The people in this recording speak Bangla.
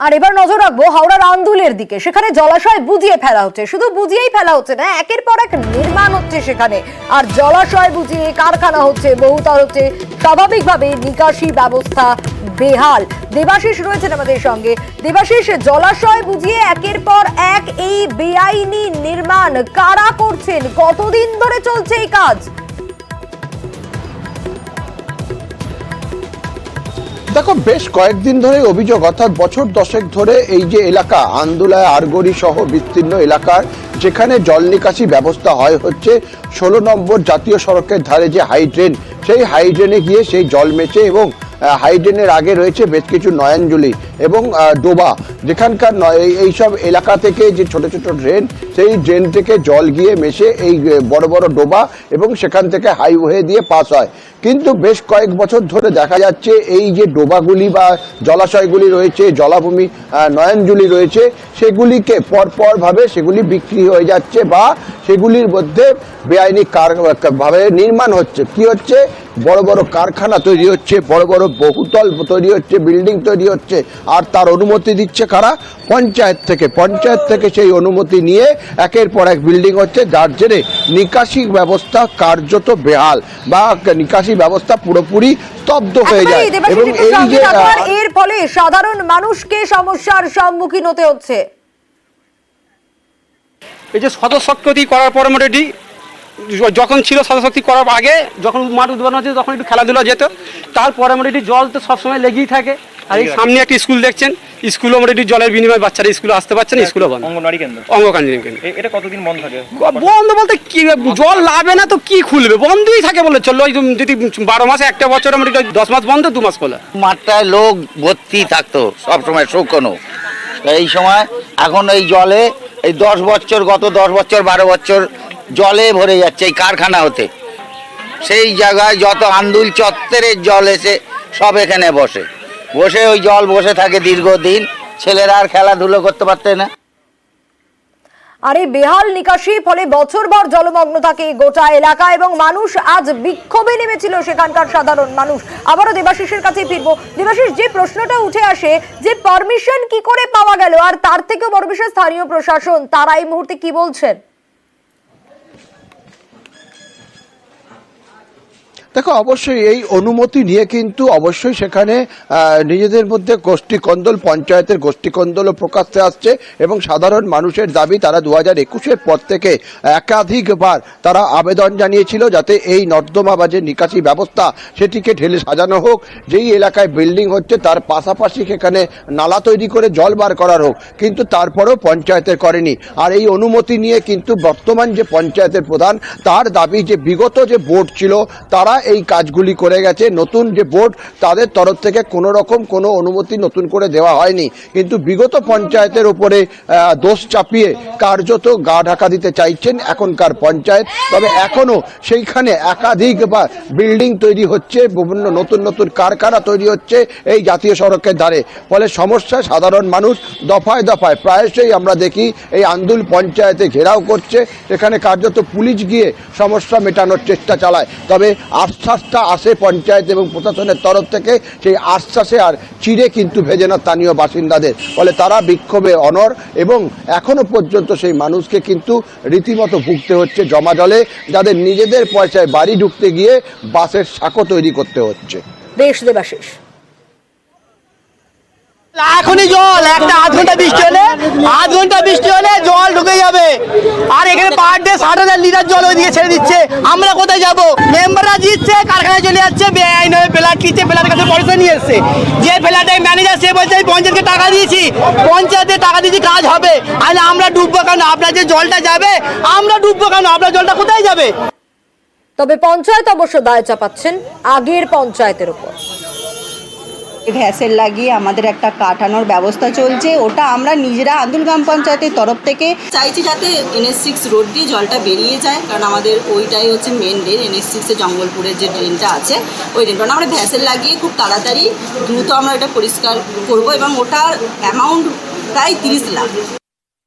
আর এবার নজর রাখবো হাওড়ার আন্দুলের দিকে। সেখানে জলাশয় বুঝিয়ে ফেলা হচ্ছে, শুধু বুঝিয়েই ফেলা হচ্ছে না, একের পর এক নির্মাণ হচ্ছে সেখানে। আর জলাশয় বুঝিয়ে কারখানা হচ্ছে, বহুতল হচ্ছে, স্বাভাবিকভাবে নিকাশি ব্যবস্থা বেহাল। দেবাশিস রয়েছেন আমাদের সঙ্গে। দেবাশিস, জলাশয় বুঝিয়ে একের পর এক এই বেআইনি নির্মাণ কারা করছেন? কতদিন ধরে চলছে এই কাজ? দেখো, বেশ কয়েকদিন ধরে অভিযোগ, অর্থাৎ বছর দশেক ধরে এই যে এলাকা আন্দুলায় আরগড়ি সহ বিস্তীর্ণ এলাকার যেখানে জল নিকাশি ব্যবস্থা হয় হচ্ছে 16 নম্বর জাতীয় সড়কের ধারে যে হাইড্রেন, সেই হাইড্রেনে গিয়ে সেই জল মেশে এবং হাইড্রেনের আগে রয়েছে বেশ কিছু নয়নজলি এবং ডোবা, যেখানকার এইসব এলাকা থেকে যে ছোট ছোট ড্রেন, সেই ড্রেন থেকে জল গিয়ে মেশে এই বড় বড় ডোবা এবং সেখান থেকে হাইওয়ে দিয়ে পাস হয়। কিন্তু বেশ কয়েক বছর ধরে দেখা যাচ্ছে এই যে ডোবাগুলি বা জলাশয়গুলি রয়েছে, জলাভূমি নয়নজুলি রয়েছে, সেগুলিকে পরপরভাবে সেগুলি বিক্রি হয়ে যাচ্ছে বা সেগুলির মধ্যে বেআইনি ভাবে নির্মাণ হচ্ছে। কি হচ্ছে? বড় বড় কারখানা তৈরি হচ্ছে, বড় বড় বহুতল তৈরি হচ্ছে, বিল্ডিং তৈরি হচ্ছে। আর তার অনুমতি দিচ্ছে কারা? পঞ্চায়েত থেকে। পঞ্চায়েত থেকে সেই অনুমতি নিয়ে একের পর এক বিল্ডিং হচ্ছে, যার জেরে নিকাশি ব্যবস্থা কার্যত বেহাল বা নিকাশি ব্যবস্থা পুরোপুরি স্তব্ধ হয়ে যায়। এবং এই যে এর ফলে সাধারণ মানুষকে সমস্যার সম্মুখীন হতে হচ্ছে। এই যে সদস্যক্তি করার পরে মোটামুটি যখন ছিল সদস্যক্তি করার আগে, যখন মাঠ উদ্বোধন হচ্ছে তখন একটু খেলাধুলা যেত, তারপরে মোটামুটি জল তো সবসময় লেগেই থাকে। আর এই সামনে একটা স্কুল দেখছেন, স্কুলও মোটামুটি জলের বিনিময়ে বাচ্চারা স্কুলে আসতে পারছে না, স্কুলও বন্ধ। অঙ্গনওয়াড়ি কেন্দ্র এটা কতদিন বন্ধ থাকে? বন্ধ বলতে কি, জল লাভে না তো কি খুলবে, বন্ধই থাকে বলে চললো। যদি 12 মাসে একটা বছর মোটামুটি 10 মাস বন্ধ, 2 মাস খোলা। মাঠটায় লোক ভর্তি থাকতো সবসময়, শুকনো। এই সময় এখন এই জলে এই 10 বছর, গত 10 বছর 12 বছর জলে ভরে যাচ্ছে এই কারখানা হতে। সেই জায়গায় যত আন্দুল চত্বরের জল এসে সব এখানে বসে ওই জল বসে থাকে দীর্ঘদিন, ছেলেরা আর খেলাধুলো করতে পারতে না। আর এই বেহাল নিকাশি ফলে বছরভর জলমগ্ন থাকে গোটা এলাকা এবং মানুষ আজ বিক্ষোভে নেমেছিল সেখানকার সাধারণ মানুষ। আবারও দেবাশিসের কাছে ফিরবো। দেবাশিস, যে প্রশ্নটা উঠে আসে যে পারমিশন কি করে পাওয়া গেল, আর তার থেকেও বড় বিষয় স্থানীয় প্রশাসন, তারা এই মুহূর্তে কি বলছেন? দেখো, অবশ্যই এই অনুমতি নিয়ে কিন্তু অবশ্যই সেখানে নিজেদের মধ্যে গোষ্ঠীকন্দল, পঞ্চায়েতের গোষ্ঠীকন্দলও প্রকাশ্যে আসছে এবং সাধারণ মানুষের দাবি, তারা 2021-এর পর থেকে একাধিকবার তারা আবেদন জানিয়েছিল যাতে এই নর্দমা বা যে নিকাশি ব্যবস্থা সেটিকে ঢেলে সাজানো হোক, যেই এলাকায় বিল্ডিং হচ্ছে তার পাশাপাশি সেখানে নালা তৈরি করে জল বার করার হোক, কিন্তু তারপরেও পঞ্চায়েতের করেনি। আর এই অনুমতি নিয়ে কিন্তু বর্তমান যে পঞ্চায়েতের প্রধান, তার দাবি যে বিগত যে বোর্ড ছিল তারা এই কাজগুলি করে গেছে, নতুন যে বোর্ড তাদের তরফ থেকে কোনো রকম কোনো অনুমতি নতুন করে দেওয়া হয়নি। কিন্তু বিগত পঞ্চায়েতের উপরে দোষ চাপিয়ে কার্যত গা ঢাকা দিতে চাইছেন এখনকার পঞ্চায়েত। তবে এখনো সেইখানে একাধিক বা বিল্ডিং তৈরি হচ্ছে, বিভিন্ন নতুন নতুন কারখানা তৈরি হচ্ছে এই জাতীয় সড়কের ধারে। ফলে সমস্যা সাধারণ মানুষ দফায় দফায় প্রায়শই আমরা দেখি এই আন্দুল পঞ্চায়েতে ঘেরাও করছে, সেখানে কার্যত পুলিশ গিয়ে সমস্যা মেটানোর চেষ্টা চালায়। তবে আশ্বাসটা আসে পঞ্চায়েত এবং প্রশাসনের তরফ থেকে, সেই আশ্বাসে আর চিড়ে কিন্তু ভেজে না স্থানীয় বাসিন্দাদের। ফলে তারা বিক্ষোভে অনড় এবং এখনো পর্যন্ত সেই মানুষকে কিন্তু রীতিমতো ভুগতে হচ্ছে জমা জলে, যাদের নিজেদের পয়সায় বাড়ি ঢুকতে গিয়ে বাসের সাঁকো তৈরি করতে হচ্ছে। বেশ দেবাশিস, এখনই জল, একটা আধ ঘন্টা বৃষ্টি হলে জল ঢুকে যাবে। আর এখানে পার ডে 60,000 লিটার জল ওইদিকে ছেড়ে দিচ্ছে, আমরা কোথায় যাবো? মেম্বাররা জিতছে, কারখানায় চলে যাচ্ছে, বেআইন হয়ে ফ্ল্যাট কিনছে, ফ্ল্যাটের কাছে পয়সা নিয়ে এসছে। যে ফ্ল্যাটের ম্যানেজার সে বলছে পঞ্চায়েতকে টাকা দিয়েছি, পঞ্চায়েতে টাকা দিয়েছি, কাজ হবে। আর আমরা ডুববো কেন? আপনার যে জলটা যাবে আমরা ডুববো কেন? আপনার জলটা কোথায় যাবে? তবে পঞ্চায়েত অবশ্য দায় চাপাচ্ছেন আগের পঞ্চায়েতের উপর। ভ্যাসেল লাগিয়ে আমাদের একটা কাটানোর ব্যবস্থা চলছে, ওটা আমরা নিজেরা আন্দুল গ্রাম পঞ্চায়েতের তরফ থেকে চাইছি যাতে NH6 রোড দিয়ে জলটা বেরিয়ে যায়, কারণ আমাদের ওইটাই হচ্ছে মেন ড্রেন। NH6 জঙ্গলপুরের যে ড্রেনটা আছে ওই ড্রেন, কারণ আমরা ভ্যাসেল লাগিয়ে খুব তাড়াতাড়ি দ্রুত আমরা এটা পরিষ্কার করব এবং ওটার অ্যামাউন্ট প্রায় 30 লাখ।